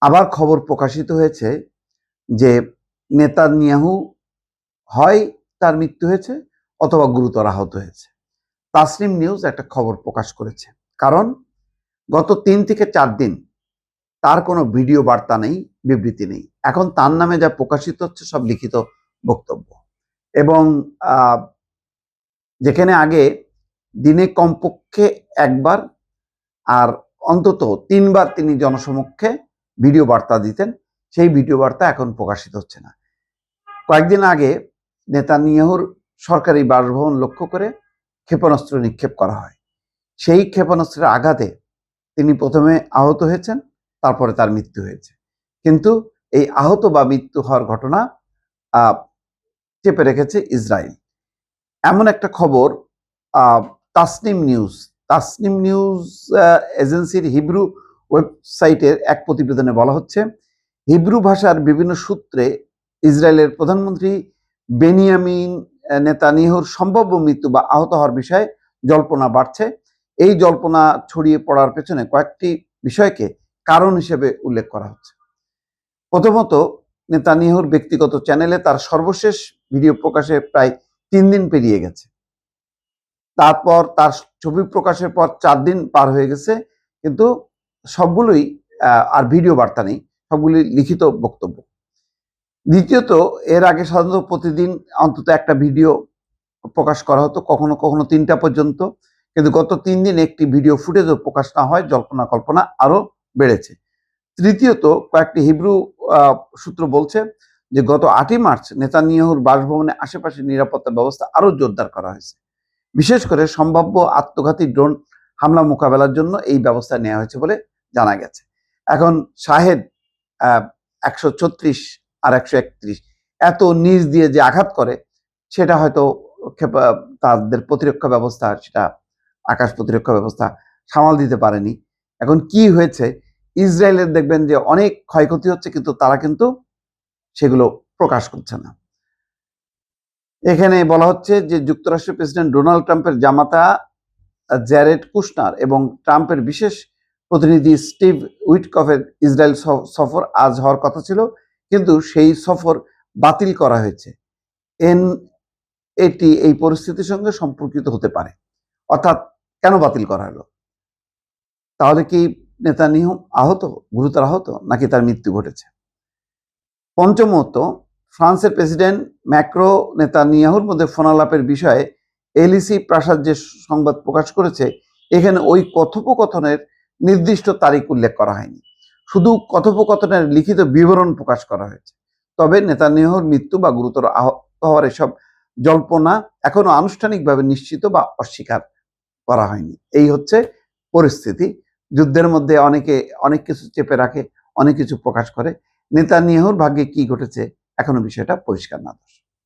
আবার খবর প্রকাশিত হয়েছে যে নেতানিয়াহু হয় তার মৃত্যু হয়েছে অথবা গুরুতর আহত হয়েছে। তাসনিম নিউজ একটা খবর প্রকাশ করেছে, কারণ গত 3 থেকে 4 দিন তার কোনো ভিডিও বার্তা নেই, বিবৃতি নেই। এখন তার নামে যা প্রকাশিত হচ্ছে সব লিখিত বক্তব্য, এবং যেখানে আগে দিনে কমপক্ষে একবার আর অন্তত 3বার তিনি জনসমক্ষে ভিডিও বার্তা দিতেন, সেই ভিডিও বার্তা এখন প্রকাশিত হচ্ছে না। কয়েকদিন আগে নেতানিয়াহুর সরকারি বাসভবন লক্ষ্য করে ক্ষেপণাস্ত্র নিক্ষেপ করা হয়। সেই ক্ষেপণাস্ত্রের আঘাতে তিনি প্রথমে আহত হয়েছেন, তারপরে তার মৃত্যু হয়েছে। কিন্তু এই আহত বা মৃত্যু হওয়ার ঘটনা চেপে রেখেছে ইসরায়েল। এমন একটা খবর তাসনিম নিউজ এজেন্সির হিব্রু ওয়েবসাইটের এক প্রতিবেদনে বলা হচ্ছে, হিব্রু ভাষার বিভিন্ন সূত্রে ইসরায়েলের প্রধানমন্ত্রী বেনিয়ামিন নেতানিয়াহুর সম্ভাব্য মৃত্যু বা আহত হওয়ার বিষয়ে জল্পনা বাড়ছে। এই জল্পনা ছড়িয়ে পড়ার পেছনে কয়েকটি বিষয়কে কারণ হিসেবে উল্লেখ করা হচ্ছে। প্রথমত, নেতানিয়াহুর ব্যক্তিগত চ্যানেলে তার সর্বশেষ ভিডিও প্রকাশে প্রায় 3 দিন পেরিয়ে গেছে। তারপর তার ছবি প্রকাশের পর 4 দিন পার হয়ে গেছে, কিন্তু সবগুলোই আর ভিডিও বার্তা নেই, সবগুলি লিখিত বক্তব্য। দ্বিতীয়ত, এর আগে সাধারণত প্রতিদিন অন্তত একটা ভিডিও প্রকাশ করা হতো, কখনো কখনো 3টা পর্যন্ত, কিন্তু গত 3 দিন একটি ভিডিও ফুটেজও প্রকাশ না হয় জল্পনা কল্পনা আরো বেড়েছে। তৃতীয়ত, কয়েকটি হিব্রু সূত্র বলছে যে গত 8ই মার্চ নেতানিয়াহুর বাসভবনের আশেপাশে নিরাপত্তা ব্যবস্থা আরো জোরদার করা হয়েছে। বিশেষ করে সম্ভাব্য আত্মঘাতী ড্রোন হামলা মোকাবেলার জন্য এই ব্যবস্থা নেওয়া হয়েছে বলে জানা গেছে। এখন শাহেদ 136 আর 131 এত নিচ দিয়ে যে আঘাত করে, সেটা হয়তো তাদের প্রতিরক্ষা ব্যবস্থা, সেটা আকাশ প্রতিরক্ষা ব্যবস্থা সামাল দিতে পারেনি। এখন কি হয়েছে, ইসরায়েলের দেখবেন যে অনেক ক্ষয়ক্ষতি হচ্ছে, কিন্তু তারা কিন্তু সেগুলো প্রকাশ করছে না। এখানে বলা হচ্ছে যে যুক্তরাষ্ট্রের প্রেসিডেন্ট ডোনাল্ড ট্রাম্পের জামাতা জ্যারেড কুশনার এবং ট্রাম্পের বিশেষ প্রতিনিধি স্টিভ উইটকফের ইসরায়েল সফর আজ হওয়ার কথা ছিল, কিন্তু সেই সফর বাতিল করা হয়েছে। এটি এই পরিস্থিতির সঙ্গে সম্পর্কিত হতে পারে। অর্থাৎ কেন বাতিল করা হলো? তাহলে কি নেতানিয়াহু আহত, গুরুতর আহত, নাকি তার মৃত্যু ঘটেছে? পঞ্চমত, ফ্রান্সের প্রেসিডেন্ট ম্যাক্রো নেতানিয়াহুর মধ্যে ফোনালাপের বিষয়ে এলিসি প্রাসাদ যে সংবাদ প্রকাশ করেছে, এখানে ওই কথোপকথনের নির্দিষ্ট তারিখ উল্লেখ করা হয়নি, শুধু কথোপকথনের লিখিত বিবরণ প্রকাশ করা হয়েছে। তবে নেতানিয়াহুর মৃত্যু বা গুরুতর আহত হওয়ার এসব জল্পনা এখনো আনুষ্ঠানিকভাবে নিশ্চিত বা অস্বীকার করা হয়নি। এই হচ্ছে পরিস্থিতি। যুদ্ধের মধ্যে অনেকে অনেক কিছু চেপে রাখে, অনেক কিছু প্রকাশ করে। নেতানিয়াহুর ভাগ্যে কি ঘটেছে এখনো বিষয়টা পরিষ্কার না।